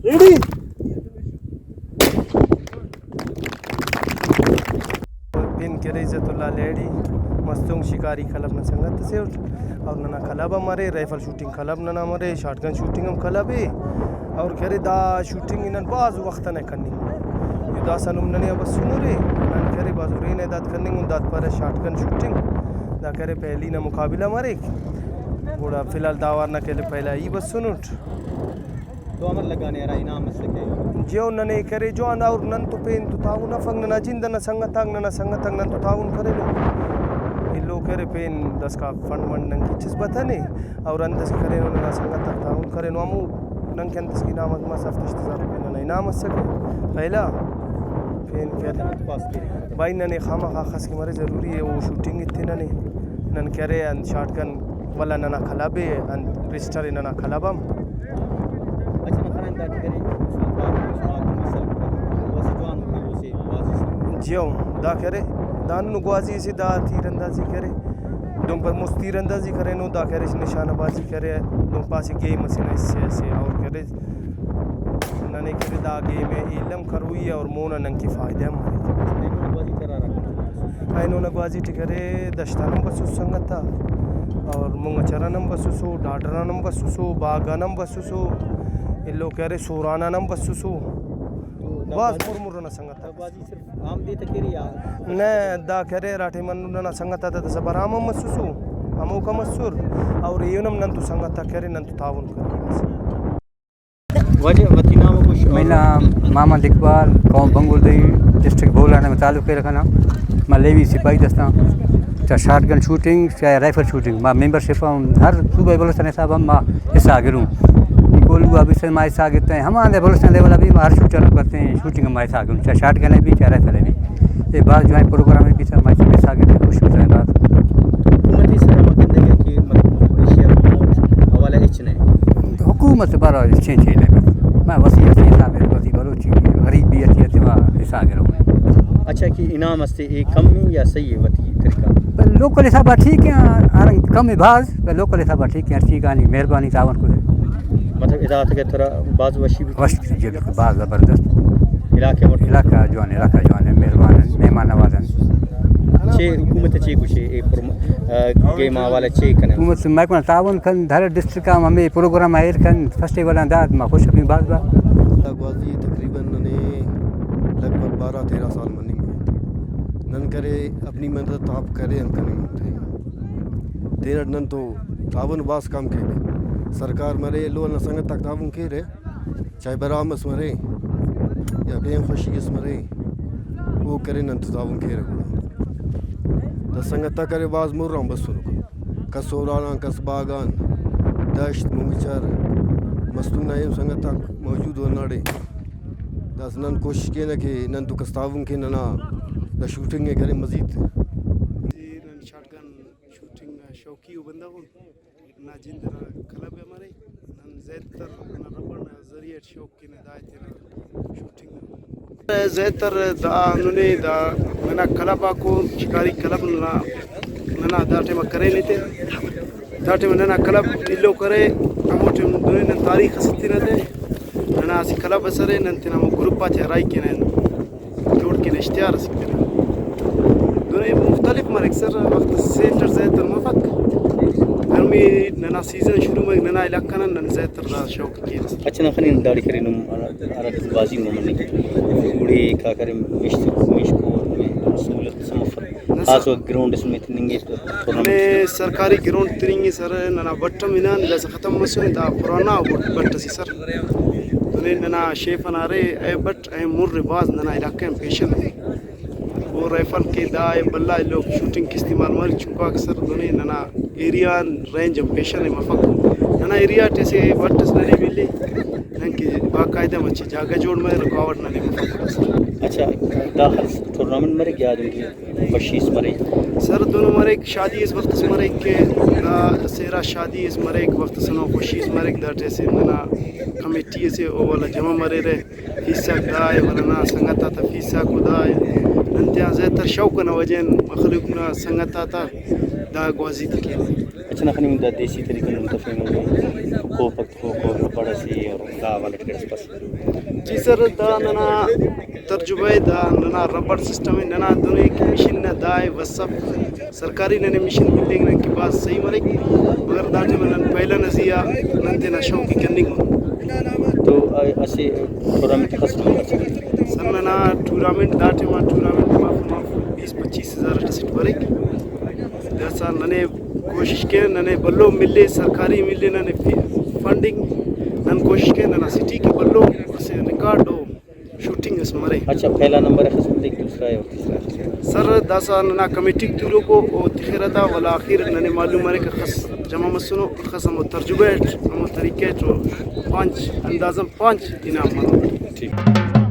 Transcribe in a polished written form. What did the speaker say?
Ready pin करे इज्जतुल्लाह lady Mastung शिकारी खलब न संगत से और नना खलब हमारे राइफल शूटिंग खलब नना हमारे शॉटगन शूटिंग हम खलब है और करे दा शूटिंग इन बाज वक्त न करनी युदा सनुम नने अब सुनो रे नन करे बाजू रे ने दाद करनी उन दाद पर शॉटगन शूटिंग दा करे पहली ना मुकाबला हमारे बड़ा फिलहाल दावर न के पहला ही बस सुनो तो अमर लगाने रहा इनाम से के जो नने करे जो ना और नन तो पेन तो ताऊ ना फंग ना जिंदा ना संगतांग नन तो ताऊ करे लो इन लोग करे पेन 10 का फंड मंड नंग की चीज बता नहीं और अंदर से करे ना संगत ताऊ करे नो अमु नंग के अंदर की नाम मा सफ्त इस्तेजार पे ना इनाम से पहला पेन करे पास के भाई नने खामा खास की मरे जरूरी है वो शूटिंग इतने नने नन करे अन शॉटगन वाला नना खलाबे अन रजिस्टर नना खलाबम अच्छा ना खाना दाद करे जियो दा करे दान नुगवाजी से दा तीरंदाजी करे दुम पर मुस तीरंदाजी करे नो दा करे निशानाबाजी करे दुम पास गेम मसीना इससे और करे नने करे दा गेम में इलम करुई और मोना नंग की फायदे हमारे बाजी करा रहा आइनो नगवाजी टिकरे दस्तानम बसु संगता और मुंगा चरणम बसुसु डाडरानम बसुसु बागानम बसुसु इल्लो करे सोरानानम बसुसु बाज मुरमुरना संगता बाजी सिर्फ आम दे तकेरी या ने दा करे राठे मनना संगता दा सबराम मसुसु हमो का मसुर और येनम नंतु संगता करे नंतु तावन करे वजह वतीनाम को मेरा मोहम्मद इकबाल कौम बंगुरदी डिस्ट्रिक्ट बोलाना में ताल्लुक़ रखना मैं लेवी सिपाही दस्ता चाहे शॉटगन शूटिंग चाहे राइफल शूटिंग मैं मेंबरशिप हर सुबह बलोचन साहब हम हिस्सा गिरूँ कोलू अभी से मैं हिस्सा गिरते हैं हमारे बलोचन लेवल अभी हर शूटर करते हैं शूटिंग में हिस्सा गिरूँ चाहे शॉटगन है भी चाहे राइफल है भी ये बात जो है प्रोग्राम में भी सर मैं हिस्सा गिरते खुश होते हैं बात हुकूमती सलाह मकंदे कि मतलब एशिया हवाले इचने हुकूमत से बारह छः छः मैं वसी हिसाब है वसी बलोची गरीब भी अच्छी अच्छी वहाँ हिस्सा गिरूँ अच्छा कि इनाम हस्ते एक कम में या सही है वती तरीका लोकल हिसाब ठीक है कम भाज लोकल हिसाब ठीक है ठीक है मेहरबानी तावन को मतलब इदात के तरह बाज वशी भी वश जी बिल्कुल बात ज़बरदस्त इलाके में इलाका जो है मेहरबान मेहमान नवाजन छे हुकूमत छे कुछ ए गेम वाला छे कने हुकूमत मैं को तावन कन धर डिस्ट्रिक्ट का हमें प्रोग्राम आयर कन फेस्टिवल अंदाज में खुश अपनी बात बाजी तकरीबन ने लगभग 12-13 साल मनी नन करे अपनी मदद आप करे हम करें तेरा नन तो तावन बास काम के सरकार मरे लो न संगत तक तावन के रे चाहे बरामस मरे या बेम खुशी इस मरे वो करे नन तो तावन के रे तो संगत करे बाज मुर रहा बस सुनो कसोराना कसबागान दश्त मुंगचर मस्तून नायम संगत तक मौजूद हो नाड़े दस नन कोशिश के न कि नन तो कस्तावन के नना द शूटिंग करे मजीद नन शॉटगन शूटिंग शौकी बंदा हो ना जिंदरा क्लब हमारे नन ज़्यादातर ना रबड़ ना जरिए शौक के ने दायते ना शूटिंग ज़्यादातर दा उन्होंने दा मना क्लब को शिकारी क्लब ना दाटे में करे लेते दाटे में ना क्लब इल्लो करे अमोटे दुनिया तारीख सत्ती ना दे ना आसी क्लब असरे नंतना मो ग्रुप पाचे राई के ने जोड़ के इश्तिहार सकते दुनिया मुख्तलिफ मर अक्सर वक्त सेंटर ज़्यादातर मफक गर्मी नना सीजन शुरू में नना इलाका ना नन ज़्यादातर दा शौक की अच्छा ना खनी दाड़ी करे नुम अरत बाजी में मन उड़ी का करे मिशको में सहूलत समफर खास ग्राउंड इसमें तिनिंगे ने सरकारी ग्राउंड तिनिंगे सर नना बट्टम इनान जैसे खत्म मसले दा पुराना बट्ट सी सर दुनिया नना शेफन आरे ए बट ए मुर्र बाज नना इलाके में पेशन वो राइफल के दाए बल्ला लोग शूटिंग के इस्तेमाल मर चुका अक्सर दुनिया नना एरिया रेंज में पेशन है मफक नना एरिया जैसे बट्टस नने मिले नंके बाकायदा मच्छी जागा जोड़ में रुकावट नने मफक अच्छा दाखिल टूर्नामेंट मरे गया दूंगी बशीस मरे सर दोनों मरे एक शादी इस वक्त से मरे के सेरा शादी इस मरे एक वक्त सुनो खुशी इस मरे दा जैसे नना कमेटी से ओ वाला जमा मरे रे हिस्सा दाए वाला ना संगता था फीसा को दाए नंते ज़्यादातर शौक न वजन मखलूक ना संगता था دا گوازی تکلیف اچھا خنیم دا دیسی طریقہ منتفع ہوں کو پک کو ربڑ سی اور دا والا ٹکٹس پس جی سر دا ننا ترجمه دا ننا ربڑ سسٹم ہے ننا دنے کی مشین نہ دائے وسف سرکاری ننے مشین ملے گا کے پاس صحیح مرے مگر داٹے من پہلا نزیا ننتے نہ شوق کی کننگ تو ایسے ٹورنامنٹ خاص نمبر سر ننا ٹورنامنٹ داٹے ما ٹورنامنٹ ما 20-25 ہزار ٹسٹ بھرے جیسا ننے کوشش کے ننے بلو ملے سرکاری ملے ننے فنڈنگ نن کوشش کے ننا سٹی کے بلو اسے ریکارڈ ہو شوٹنگ اس مرے. اچھا پہلا نمبر ہے خصم دیکھ دوسرا ہے اور تیسرا ہے سر داسا ننا کمیٹی تورو کو او تخیرتا ولا اخیر ننے معلوم ہے کہ خص جمع مسنو خصم ترجمہ ہم طریقے جو 5 اندازم 5 انعام مرو. ٹھیک